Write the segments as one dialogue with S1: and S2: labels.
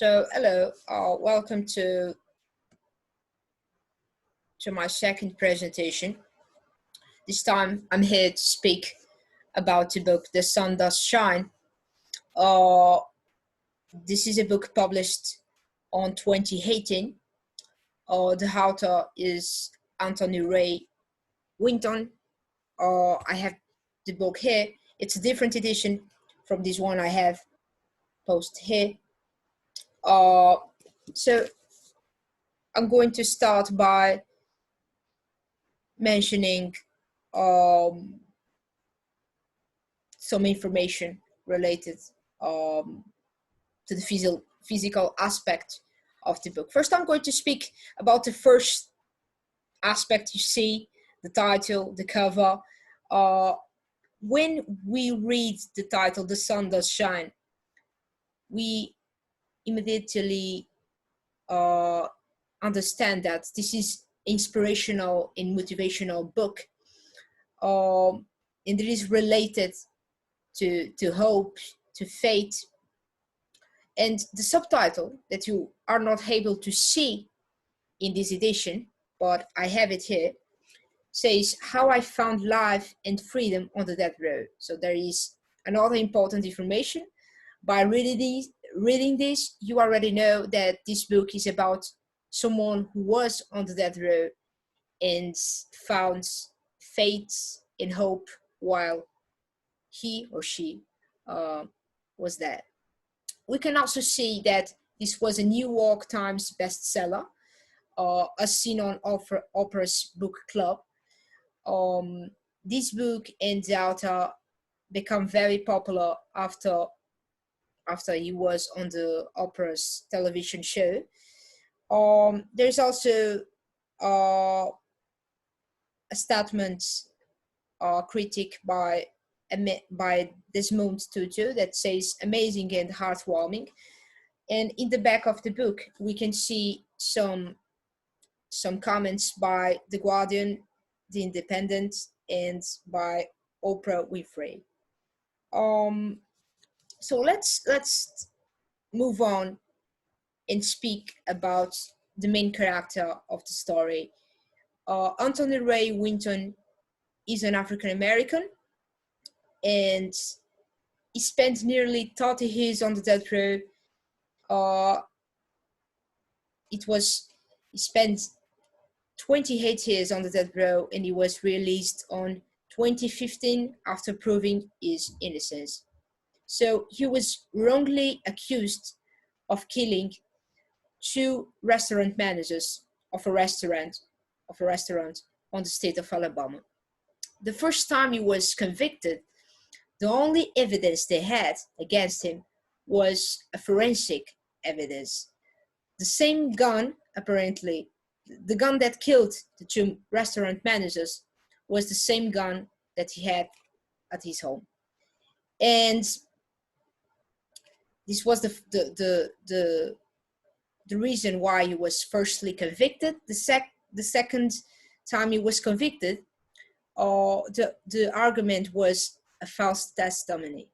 S1: Hello, welcome to my second presentation. This time I'm here to speak about the book The Sun Does Shine. Uh, this is a book published on 2018. The author is Anthony Ray Winton. I have the book here. It's a different edition from this one I have posted here. So I'm going to start by mentioning some information related to the physical aspect of the book. First, I'm going to speak about the first aspect you see, the title, the cover. When we read the title, The Sun Does Shine, we immediately understand that this is inspirational and motivational book, and it is related to hope, to faith. And the subtitle that you are not able to see in this edition, but I have it here, says How I Found Life and Freedom on the Death Row. So there is another important information. By reading this, you already know that this book is about someone who was on the death row and found faith and hope while he or she was there. We can also see that this was a New York Times bestseller, as seen on Oprah's book club. This book and the author become very popular after he was on the Oprah's television show. There's also a statement critic by Desmond Tutu that says amazing and heartwarming. And in the back of the book, we can see some comments by The Guardian, The Independent, and by Oprah Winfrey. So let's move on and speak about the main character of the story. Anthony Ray Winton is an African American, and he spent nearly 30 years on the death row. He spent 28 years on the death row, and he was released on 2015 after proving his innocence. So he was wrongly accused of killing two restaurant managers of a restaurant on the state of Alabama. The first time he was convicted, the only evidence they had against him was a forensic evidence. The same gun, apparently, the gun that killed the two restaurant managers, was the same gun that he had at his home. And this was the reason why he was firstly convicted. The second time he was convicted, the argument was a false testimony.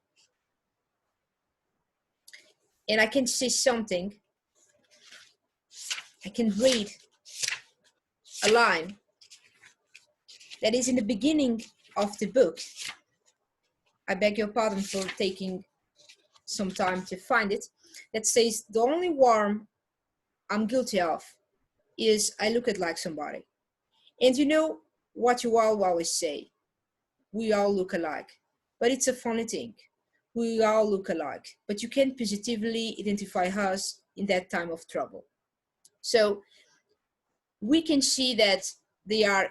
S1: And I can say something. I can read a line that is in the beginning of the book. I beg your pardon for taking some time to find it. That says, the only harm I'm guilty of is I look at like somebody. And you know what you all always say, we all look alike. But it's a funny thing. We all look alike, but you can't positively identify us in that time of trouble. So we can see that they are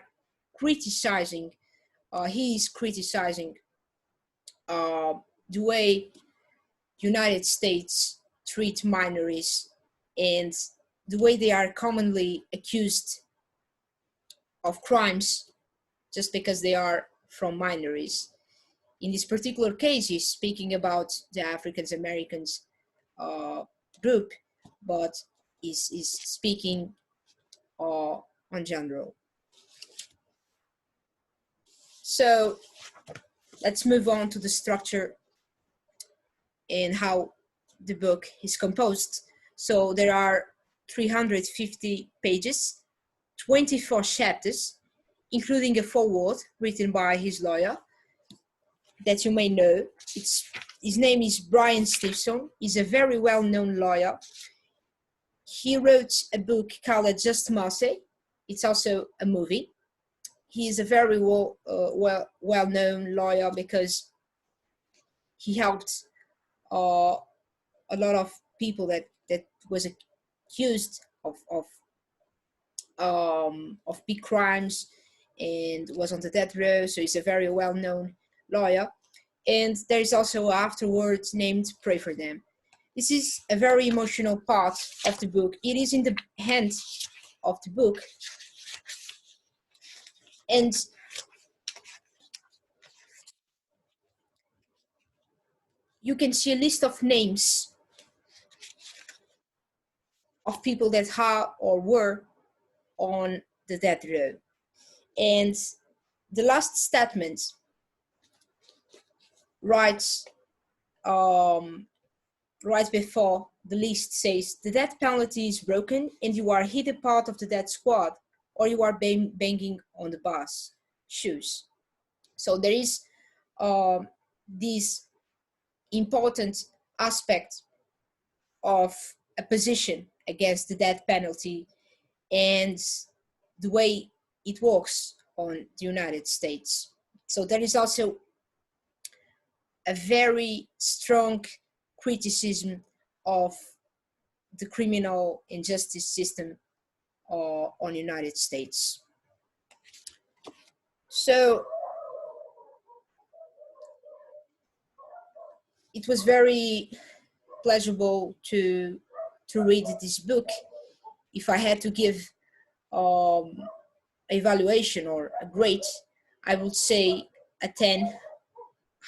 S1: criticizing, he is criticizing the way United States treat minorities and the way they are commonly accused of crimes just because they are from minorities. In this particular case, he's speaking about the African Americans group, but is speaking on general. So let's move on to the structure and how the book is composed. So there are 350 pages, 24 chapters, including a foreword written by his lawyer that you may know. His name is Brian Stevenson. He's a very well-known lawyer. He wrote a book called Just Mercy. It's also a movie. He is a very well-known lawyer because he helped a lot of people that was accused of big crimes and was on the death row. So he's a very well-known lawyer. And there is also afterwards named Pray for Them. This is a very emotional part of the book. It is in the end of the book. And you can see a list of names of people that are or were on the death row. And the last statement writes right before the list says, the death penalty is broken and you are either part of the death squad or you are banging on the boss shoes. So there is this important aspect of a position against the death penalty and the way it works on the United States. So there is also a very strong criticism of the criminal and justice system on the United States. So it was very pleasurable to read this book. If I had to give evaluation or a grade, I would say a 10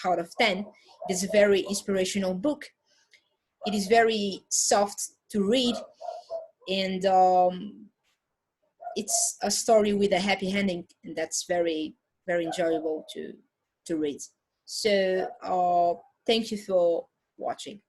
S1: out of 10. It is a very inspirational book. It is very soft to read, and it's a story with a happy ending, and that's very, very enjoyable to read. So thank you for watching.